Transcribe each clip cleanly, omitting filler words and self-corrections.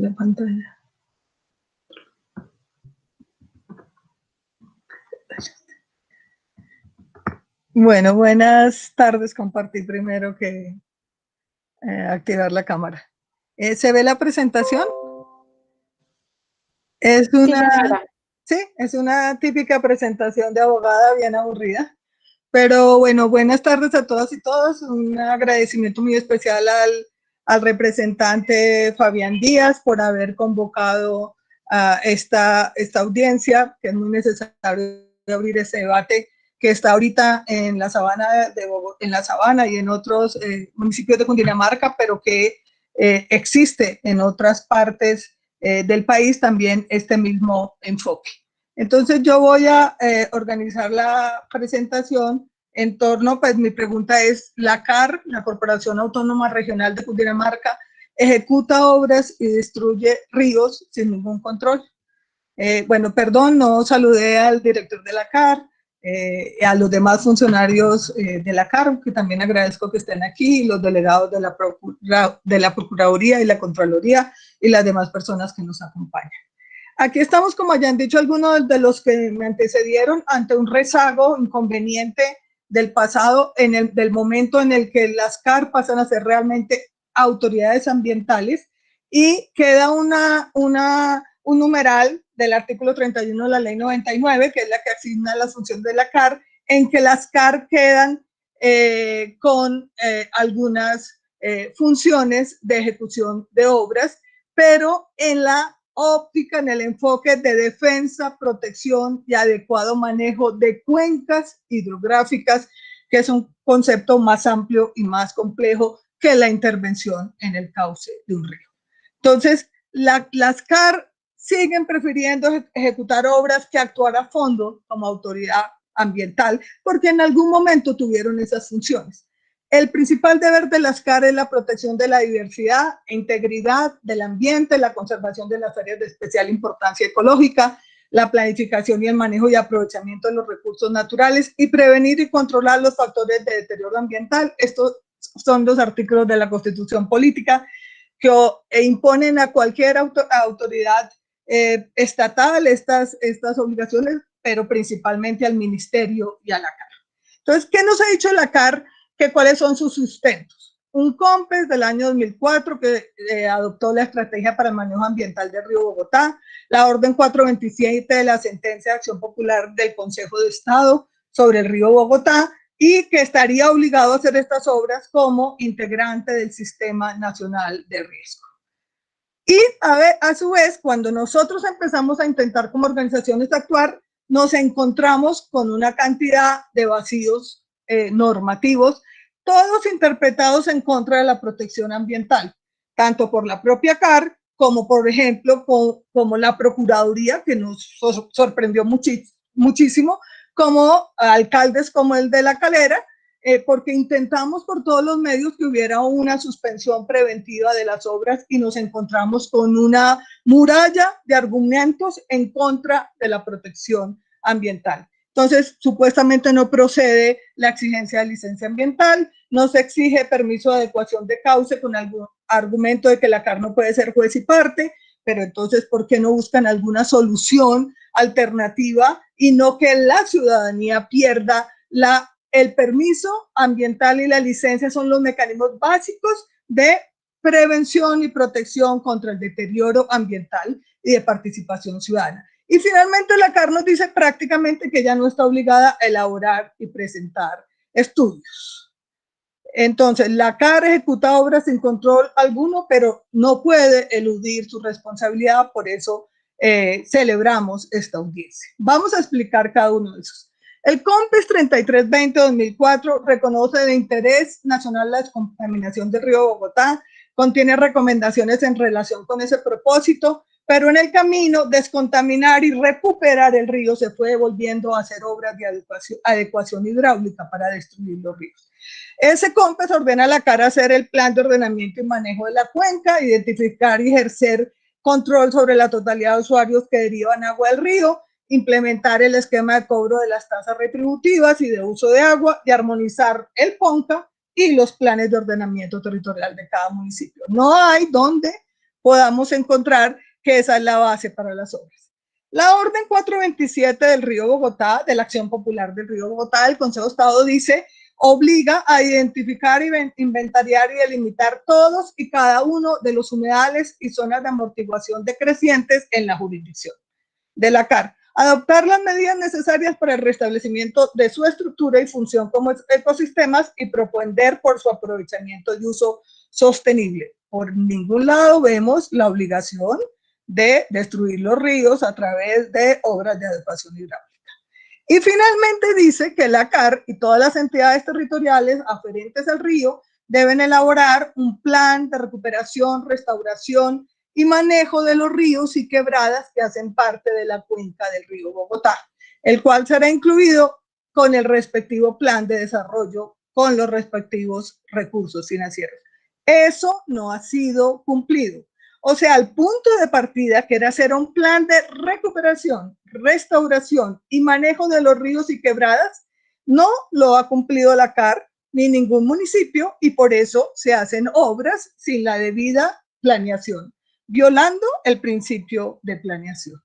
la pantalla. Bueno, buenas tardes. Compartí primero que activar la cámara. ¿Se ve la presentación? Es una, sí, es una típica presentación de abogada bien aburrida. Pero bueno, buenas tardes a todas y todos. Un agradecimiento muy especial al representante Fabián Díaz por haber convocado a esta audiencia, que es muy necesario abrir ese debate que está ahorita en la Sabana, en la Sabana y en otros municipios de Cundinamarca, pero que existe en otras partes del país también este mismo enfoque. Entonces yo voy a organizar la presentación en torno, pues mi pregunta es, la CAR, la Corporación Autónoma Regional de Cundinamarca, ejecuta obras y destruye ríos sin ningún control. Bueno, perdón, no saludé al director de la CAR, a los demás funcionarios de la CAR, que también agradezco que estén aquí, los delegados de la Procuraduría y la Contraloría y las demás personas que nos acompañan. Aquí estamos, como ya han dicho algunos de los que me antecedieron, ante un rezago inconveniente del pasado, del momento en el que las CAR pasan a ser realmente autoridades ambientales y queda un numeral del artículo 31 de la ley 99, que es la que asigna las funciones de la CAR, en que las CAR quedan con algunas funciones de ejecución de obras, pero en la óptica, en el enfoque de defensa, protección y adecuado manejo de cuencas hidrográficas, que es un concepto más amplio y más complejo que la intervención en el cauce de un río. Entonces, las CAR siguen prefiriendo ejecutar obras que actuar a fondo como autoridad ambiental, porque en algún momento tuvieron esas funciones. El principal deber de las CAR es la protección de la diversidad e integridad del ambiente, la conservación de las áreas de especial importancia ecológica, la planificación y el manejo y aprovechamiento de los recursos naturales y prevenir y controlar los factores de deterioro ambiental. Estos son los artículos de la Constitución Política que imponen a cualquier autoridad estatal estas obligaciones, pero principalmente al Ministerio y a la CAR. Entonces, ¿qué nos ha dicho la CAR? Que cuáles son sus sustentos. Un COMPES del año 2004 que adoptó la estrategia para el manejo ambiental del río Bogotá, la orden 427 de la sentencia de acción popular del Consejo de Estado sobre el río Bogotá, y que estaría obligado a hacer estas obras como integrante del Sistema Nacional de Riesgo. Y a su vez, cuando nosotros empezamos a intentar como organizaciones actuar, nos encontramos con una cantidad de vacíos normativos, todos interpretados en contra de la protección ambiental, tanto por la propia CAR como, por ejemplo, como la Procuraduría, que nos sorprendió muchísimo, como alcaldes como el de La Calera, porque intentamos por todos los medios que hubiera una suspensión preventiva de las obras y nos encontramos con una muralla de argumentos en contra de la protección ambiental. Entonces, supuestamente no procede la exigencia de licencia ambiental, no se exige permiso de adecuación de cauce con algún argumento de que la CAR no puede ser juez y parte, pero entonces, ¿por qué no buscan alguna solución alternativa y no que la ciudadanía pierda el permiso ambiental y la licencia? Son los mecanismos básicos de prevención y protección contra el deterioro ambiental y de participación ciudadana. Y finalmente la CAR nos dice prácticamente que ya no está obligada a elaborar y presentar estudios. Entonces, la CAR ejecuta obras sin control alguno, pero no puede eludir su responsabilidad, por eso celebramos esta audiencia. Vamos a explicar cada uno de esos. El COMPES 3320-2004 reconoce de interés nacional la descontaminación del río Bogotá, contiene recomendaciones en relación con ese propósito, pero en el camino descontaminar y recuperar el río se fue volviendo a hacer obras de adecuación hidráulica para destruir los ríos. Ese COMPES ordena a la CAR hacer el plan de ordenamiento y manejo de la cuenca, identificar y ejercer control sobre la totalidad de usuarios que derivan agua del río, implementar el esquema de cobro de las tasas retributivas y de uso de agua, y armonizar el PONCA y los planes de ordenamiento territorial de cada municipio. No hay donde podamos encontrar que esa es la base para las obras. La orden 427 del Río Bogotá, de la Acción Popular del Río Bogotá, del Consejo de Estado dice, obliga a identificar, inventariar y delimitar todos y cada uno de los humedales y zonas de amortiguación decrecientes en la jurisdicción de la CAR, adoptar las medidas necesarias para el restablecimiento de su estructura y función como ecosistemas y propender por su aprovechamiento y uso sostenible. Por ningún lado vemos la obligación de destruir los ríos a través de obras de adecuación hidráulica. Y finalmente dice que la CAR y todas las entidades territoriales aferentes al río deben elaborar un plan de recuperación, restauración y manejo de los ríos y quebradas que hacen parte de la cuenca del río Bogotá, el cual será incluido con el respectivo plan de desarrollo con los respectivos recursos financieros. Eso no ha sido cumplido. O sea, el punto de partida, que era hacer un plan de recuperación, restauración y manejo de los ríos y quebradas, no lo ha cumplido la CAR ni ningún municipio y por eso se hacen obras sin la debida planeación, violando el principio de planeación.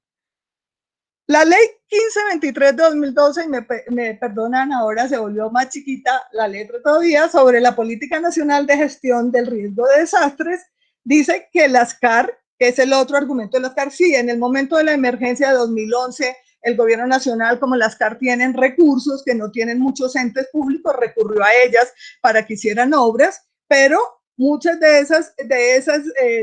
La ley 1523 de 2012, y me perdonan, ahora se volvió más chiquita la letra todavía, sobre la Política Nacional de Gestión del Riesgo de Desastres, dice que las CAR, que es el otro argumento de las CAR, sí, en el momento de la emergencia de 2011, el gobierno nacional, como las CAR tienen recursos que no tienen muchos entes públicos, recurrió a ellas para que hicieran obras, pero muchas de esas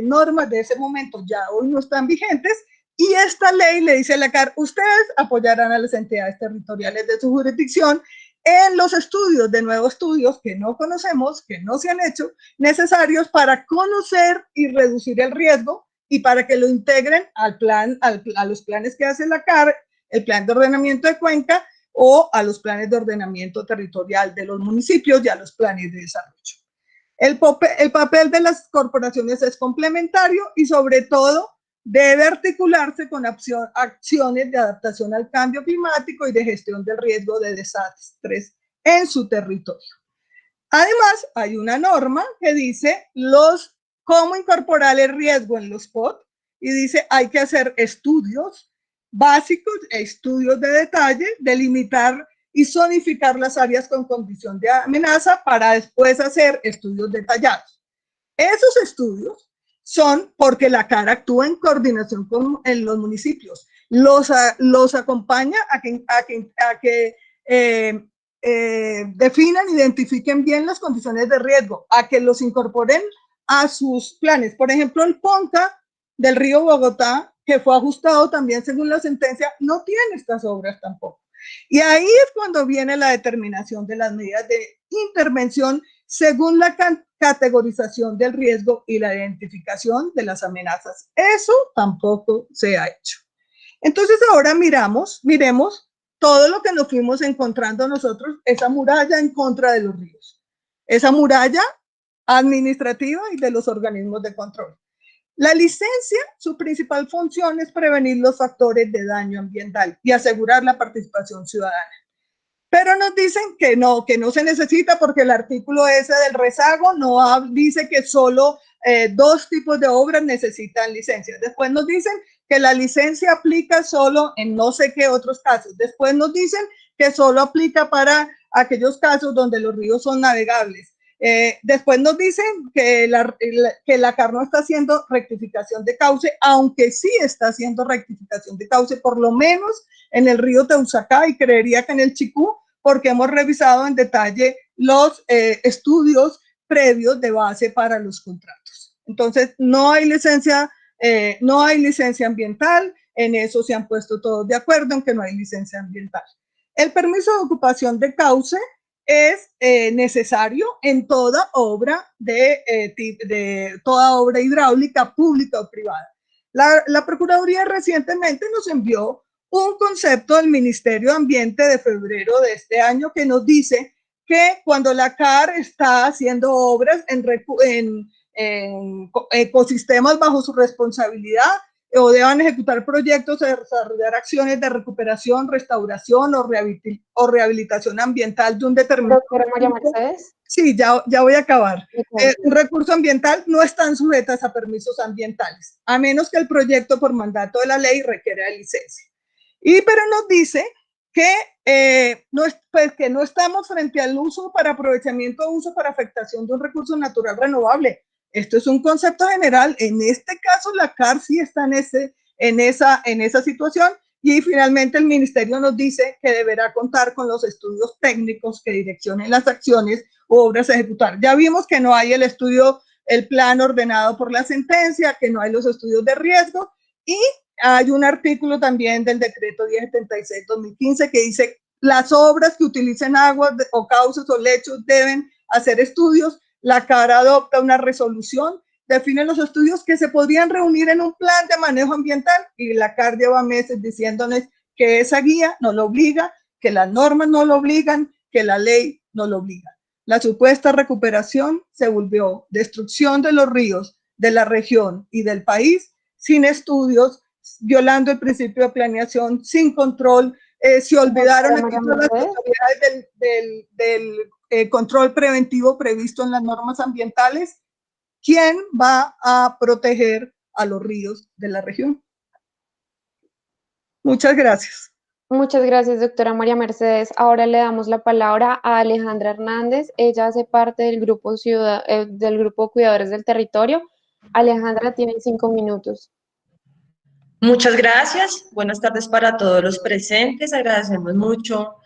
normas de ese momento ya hoy no están vigentes. Y esta ley le dice a la CAR, ustedes apoyarán a las entidades territoriales de su jurisdicción en los estudios, de nuevos estudios que no conocemos, que no se han hecho, necesarios para conocer y reducir el riesgo y para que lo integren al plan, a los planes que hace la CAR, el plan de ordenamiento de cuenca o a los planes de ordenamiento territorial de los municipios y a los planes de desarrollo. El papel de las corporaciones es complementario y sobre todo debe articularse con acciones de adaptación al cambio climático y de gestión del riesgo de desastres en su territorio. Además, hay una norma que dice cómo incorporar el riesgo en los POT y dice hay que hacer estudios básicos, estudios de detalle, delimitar y zonificar las áreas con condición de amenaza para después hacer estudios detallados. Esos estudios son porque la CAR actúa en coordinación con los municipios, los acompaña a que definan, identifiquen bien las condiciones de riesgo, a que los incorporen a sus planes. Por ejemplo, el PONCA del río Bogotá, que fue ajustado también según la sentencia, no tiene estas obras tampoco. Y ahí es cuando viene la determinación de las medidas de intervención según la categorización del riesgo y la identificación de las amenazas. Eso tampoco se ha hecho. Entonces ahora miremos todo lo que nos fuimos encontrando nosotros, esa muralla en contra de los ríos, esa muralla administrativa y de los organismos de control. La licencia, su principal función es prevenir los factores de daño ambiental y asegurar la participación ciudadana. Pero nos dicen que no se necesita porque el artículo ese del rezago no dice que solo 2 tipos de obras necesitan licencia. Después nos dicen que la licencia aplica solo en no sé qué otros casos. Después nos dicen que solo aplica para aquellos casos donde los ríos son navegables. Después nos dicen que la CAR no está haciendo rectificación de cauce, aunque sí está haciendo rectificación de cauce, por lo menos en el río Teusacá y creería que en el Chicú, porque hemos revisado en detalle los estudios previos de base para los contratos. Entonces, no hay licencia ambiental, en eso se han puesto todos de acuerdo en que no hay licencia ambiental. El permiso de ocupación de cauce es necesario en toda obra toda obra hidráulica pública o privada. La Procuraduría recientemente nos envió un concepto del Ministerio de Ambiente de febrero de este año que nos dice que cuando la CAR está haciendo obras en ecosistemas bajo su responsabilidad, o deban ejecutar proyectos de desarrollar acciones de recuperación, restauración o rehabilitación ambiental de un determinado Doctora María Mercedes. Sí, ya voy a acabar. Un recurso ambiental no están sujetas a permisos ambientales, a menos que el proyecto por mandato de la ley requiera licencia. Pero nos dice que no estamos frente al uso para aprovechamiento o uso para afectación de un recurso natural renovable. Esto es un concepto general. En este caso, la CAR sí está en esa situación. Y finalmente el ministerio nos dice que deberá contar con los estudios técnicos que direccionen las acciones o obras a ejecutar. Ya vimos que no hay el plan ordenado por la sentencia, que no hay los estudios de riesgo, y hay un artículo también del decreto 1076-2015 que dice las obras que utilicen aguas o cauces o lechos deben hacer estudios. La CAR adopta una resolución, define los estudios que se podrían reunir en un plan de manejo ambiental, y la CAR lleva meses diciéndoles que esa guía no lo obliga, que las normas no lo obligan, que la ley no lo obliga. La supuesta recuperación se volvió destrucción de los ríos, de la región y del país, sin estudios, violando el principio de planeación, sin control. Se olvidaron las autoridades del control preventivo previsto en las normas ambientales. ¿Quién va a proteger a los ríos de la región? Muchas gracias. Muchas gracias, doctora María Mercedes. Ahora le damos la palabra a Alejandra Hernández. Ella hace parte del grupo Cuidadores del Territorio. Alejandra, tiene 5 minutos. Muchas gracias. Buenas tardes para todos los presentes. Agradecemos mucho